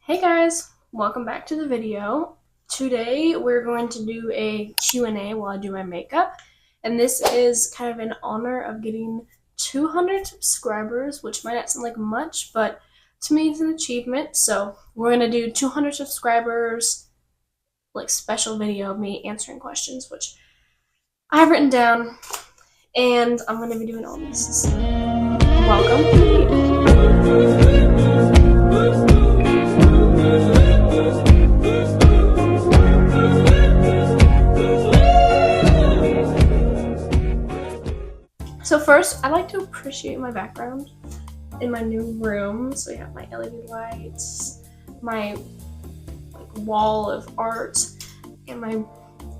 Hey guys, welcome back to the video. Today we're going to do a Q&A while I do my makeup, and this is kind of in honor of getting 200 subscribers, which might not sound like much, but to me it's an achievement. So we're going to do 200 subscribers, like special video of me answering questions, which I have written down, and I'm going to be doing all this. Welcome to the video. So first, I like to appreciate my background in my new room. So we have my LED lights, my wall of art, and my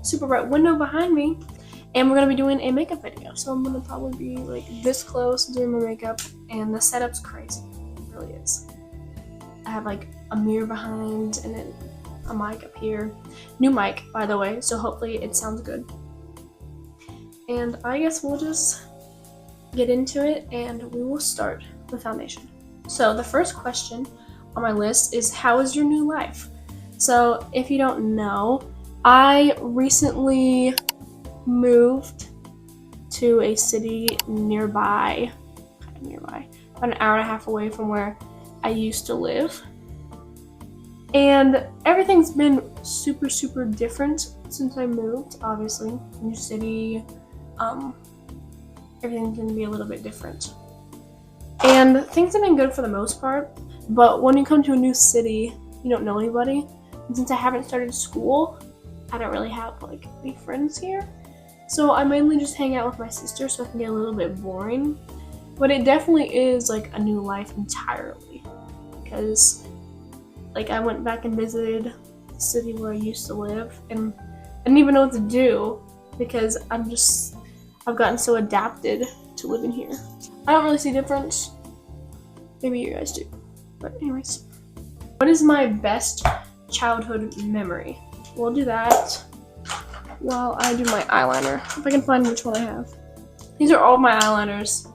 super bright window behind me. And we're gonna be doing a makeup video. So I'm gonna probably be like this close doing my makeup, and the setup's crazy. It really is. I have like a mirror behind and then a mic up here. New mic, by the way, so hopefully it sounds good. And I guess we'll just get into it, and we will start with foundation. So the first question on my list is, how is your new life? So if you don't know, I recently moved to a city nearby, about an hour and a half away from where I used to live. And everything's been super different since I moved, obviously. New city, everything's gonna be a little bit different. And things have been good for the most part, but when you come to a new city, you don't know anybody. And since I haven't started school, I don't really have like any friends here. So I mainly just hang out with my sister, so it can get a little bit boring. But it definitely is like a new life entirely. Because like I went back and visited the city where I used to live, and I didn't even know what to do because I've gotten so adapted to living here. I don't really see a difference. Maybe you guys do. But anyways. What is my best childhood memory? We'll do that while I do my eyeliner. If I can find which one I have. These are all my eyeliners,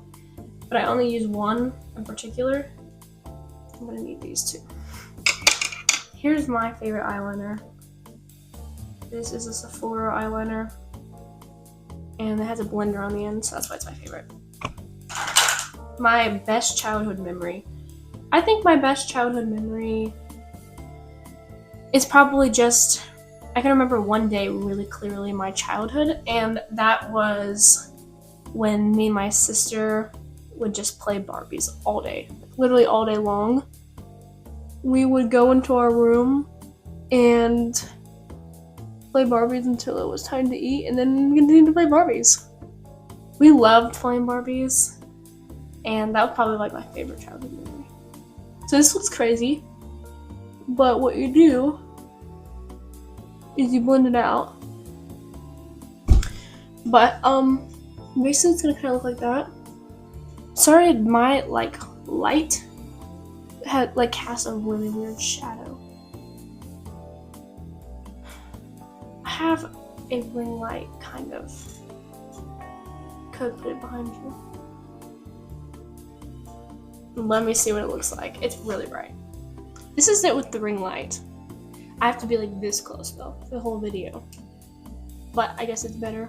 but I only use one in particular. I'm gonna need these two. Here's my favorite eyeliner. This is a Sephora eyeliner, and it has a blender on the end, so that's why it's my favorite. My best childhood memory. I think my best childhood memory is probably just, I can remember one day really clearly in my childhood, and that was when me and my sister would just play Barbies all day, literally all day long. We would go into our room and play Barbies until it was time to eat, and then continue to play Barbies. We loved playing Barbies, and that was probably like my favorite childhood memory. So this looks crazy, but what you do is you blend it out. But basically it's gonna kind of look like that. Sorry, my light had cast a really weird shadow. I have a ring light, kind of. Could put it behind you. Let me see what it looks like. It's really bright. This is it with the ring light. I have to be like this close though for the whole video. But I guess it's better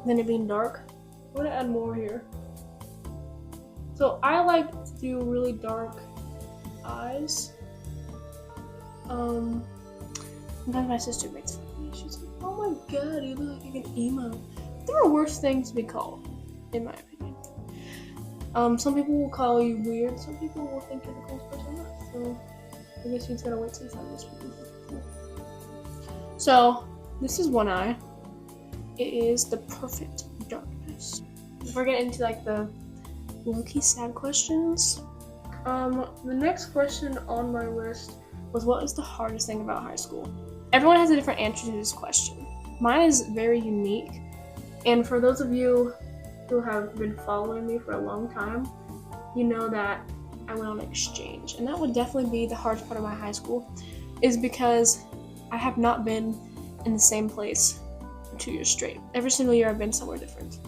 than it being dark. I'm gonna add more here. So I like to do really dark eyes. Sometimes my sister makes fun of me. She's like, "Oh my god, you look like an emo." There are worse things to be called, in my opinion. Some people will call you weird. Some people will think you're the coolest person on earth. So I guess you just gotta wait till you find this people. So this is one eye. It is the perfect darkness. If we're getting into like the low-key sad questions. The next question on my list was, what is the hardest thing about high school? Everyone has a different answer to this question. Mine is very unique, and for those of you who have been following me for a long time, you know that I went on exchange, and that would definitely be the hardest part of my high school, is because I have not been in the same place for 2 years straight. Every single year I've been somewhere different.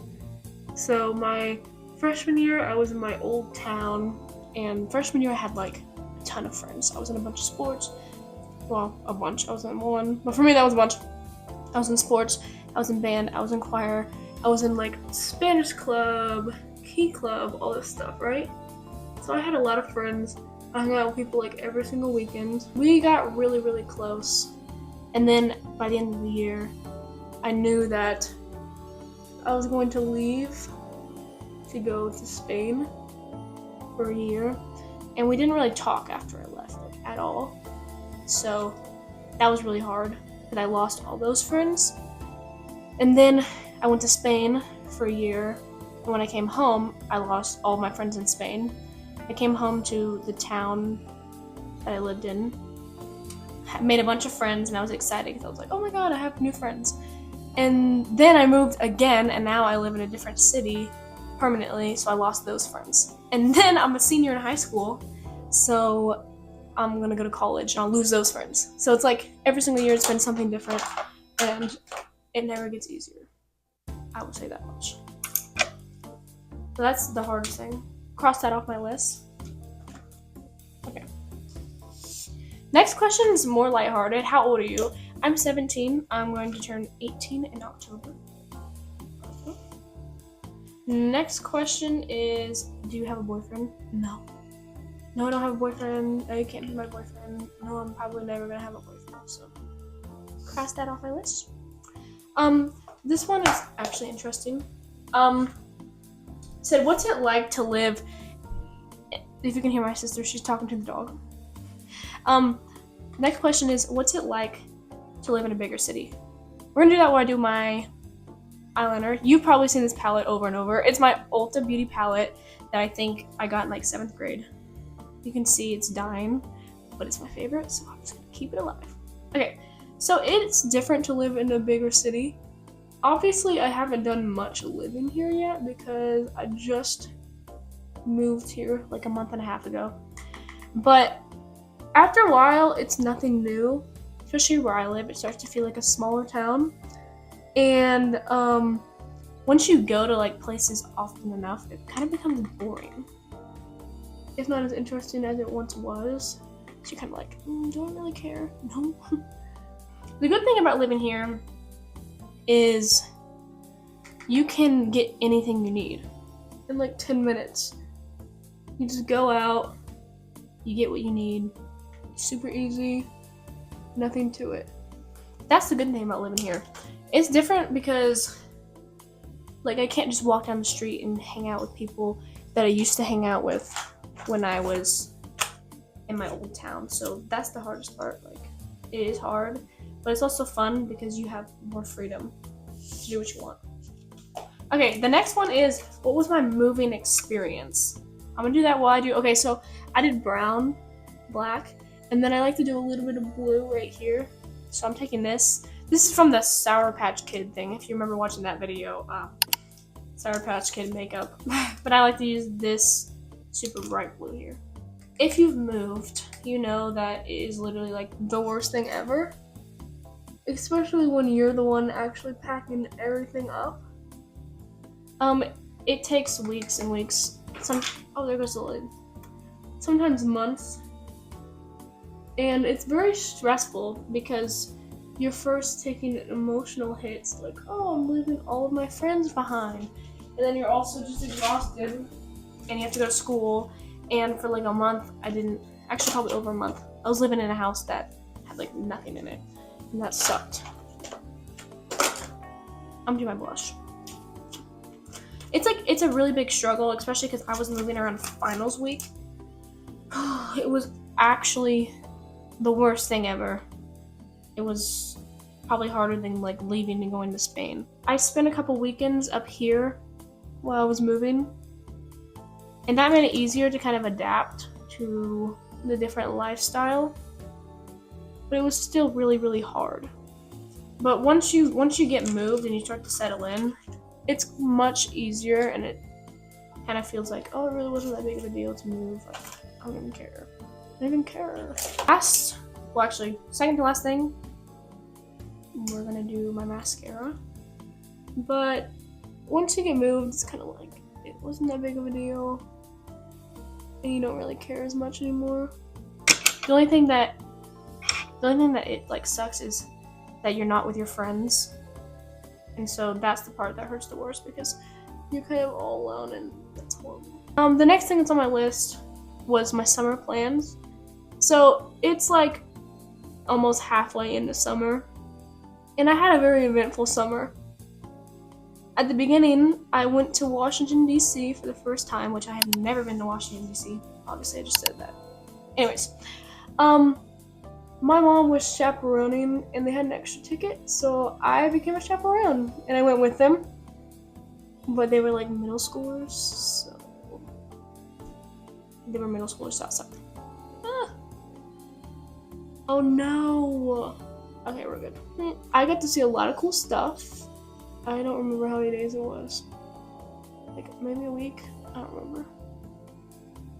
So my freshman year I was in my old town, and freshman year I had like a ton of friends. I was in a bunch of sports, Well, a bunch. I was in one, but for me that was a bunch. I was in sports, I was in band, I was in choir, I was in like Spanish club, key club, all this stuff, right? So I had a lot of friends. I hung out with people like every single weekend. We got really, really close. And then by the end of the year, I knew that I was going to leave to go to Spain for a year. And we didn't really talk after I left, like, at all. So that was really hard, because I lost all those friends. And then I went to Spain for a year. And when I came home, I lost all my friends in Spain. I came home to the town that I lived in, made a bunch of friends, and I was excited because I was like, oh my god, I have new friends. And then I moved again, and now I live in a different city permanently, so I lost those friends. And then I'm a senior in high school, so I'm gonna go to college, and I'll lose those friends. So it's like every single year it's been something different, and it never gets easier. I will say that much. So that's the hardest thing. Cross that off my list. Okay. Next question is more lighthearted. How old are you? I'm 17. I'm going to turn 18 in October. Next question is, do you have a boyfriend? No. No, I don't have a boyfriend. You can't be my boyfriend. No, I'm probably never gonna have a boyfriend, so cross that off my list. This one is actually interesting. Said, what's it like to live, if you can hear my sister, she's talking to the dog. Next question is, what's it like to live in a bigger city? We're gonna do that while I do my eyeliner. You've probably seen this palette over and over. It's my Ulta Beauty palette that I think I got in like 7th grade. You can see it's dying, but it's my favorite, so I'm just gonna keep it alive. Okay, so it's different to live in a bigger city. Obviously, I haven't done much living here yet because I just moved here like a month and a half ago. But after a while, it's nothing new. Especially where I live, it starts to feel like a smaller town. And once you go to like places often enough, it kind of becomes boring. It's not as interesting as it once was. So you're kind of like, do I really care? No. The good thing about living here is you can get anything you need in like 10 minutes. You just go out, you get what you need. Super easy, nothing to it. That's the good thing about living here. It's different because like I can't just walk down the street and hang out with people that I used to hang out with when I was in my old town. So that's the hardest part. Like, it is hard, but it's also fun because you have more freedom to do what you want. Okay, the next one is, what was my moving experience? I'm gonna do that while I do, okay, so I did brown, black, and then I like to do a little bit of blue right here. So I'm taking this. This is from the Sour Patch Kid thing, if you remember watching that video. Sour Patch Kid makeup. But I like to use this super bright blue here. If you've moved, you know that it is literally like the worst thing ever. Especially when you're the one actually packing everything up. It takes weeks and weeks. Oh, there goes the lid. Sometimes months. And it's very stressful because you're first taking emotional hits, like, oh, I'm leaving all of my friends behind. And then you're also just exhausted and you have to go to school. And for like a month, actually probably over a month, I was living in a house that had like nothing in it. And that sucked. I'm gonna do my blush. It's a really big struggle, especially because I was moving around finals week. It was actually the worst thing ever. It was probably harder than like leaving and going to Spain. I spent a couple weekends up here while I was moving, and that made it easier to kind of adapt to the different lifestyle. But it was still really, really hard. But once you get moved and you start to settle in, it's much easier, and it kind of feels like, oh, it really wasn't that big of a deal to move. Like, I don't even care. I don't even care. Second to last thing, we're gonna do my mascara. But once you get moved, it's kind of like, it wasn't that big of a deal, and you don't really care as much anymore. The only thing that The only thing that it like sucks is that you're not with your friends, and so that's the part that hurts the worst because you're kind of all alone, and that's horrible. The next thing that's on my list was my summer plans. So it's like almost halfway into summer, and I had a very eventful summer. At the beginning, I went to Washington, D.C. for the first time, which I have never been to Washington, D.C. Obviously, I just said that. Anyways, my mom was chaperoning, and they had an extra ticket, so I became a chaperone, and I went with them. But they were like middle schoolers, so they were middle schoolers, so that sucked. Oh no! Okay, we're good. I got to see a lot of cool stuff. I don't remember how many days it was. Like maybe a week? I don't remember.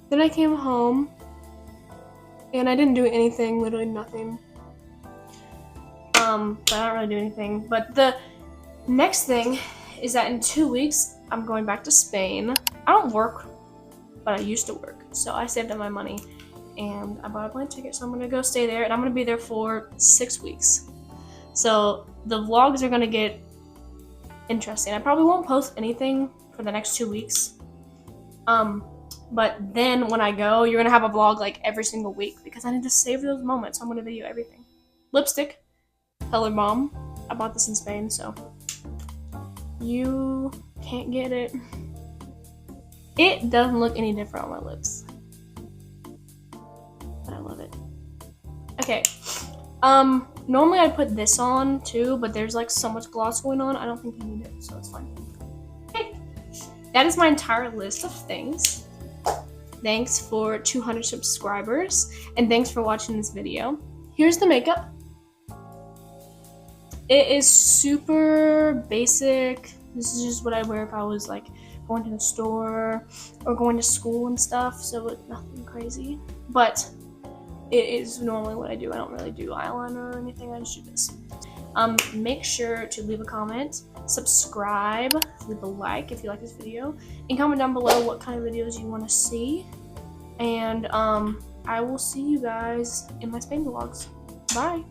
Then I came home, and I didn't do anything, literally nothing. But I don't really do anything. But the next thing is that in 2 weeks, I'm going back to Spain. I don't work, but I used to work. So I saved up my money, and I bought a plane ticket, so I'm gonna go stay there, and I'm gonna be there for 6 weeks. So the vlogs are gonna get interesting. I probably won't post anything for the next 2 weeks. But then when I go, you're gonna have a vlog like every single week because I need to save those moments. So I'm gonna video everything. Lipstick, Color Bomb. I bought this in Spain, so you can't get it. It doesn't look any different on my lips, but I love it. Okay. Normally I'd put this on too, but there's like so much gloss going on, I don't think you need it, so it's fine. Okay, that is my entire list of things. Thanks for 200 subscribers, and thanks for watching this video. Here's the makeup. It is super basic. This is just what I wear if I was like going to the store or going to school and stuff, so it's nothing crazy. But it is normally what I do. I don't really do eyeliner or anything, I just do this. Make sure to leave a comment, subscribe, leave a like if you like this video, and comment down below what kind of videos you want to see. And I will see you guys in my Spain vlogs. Bye!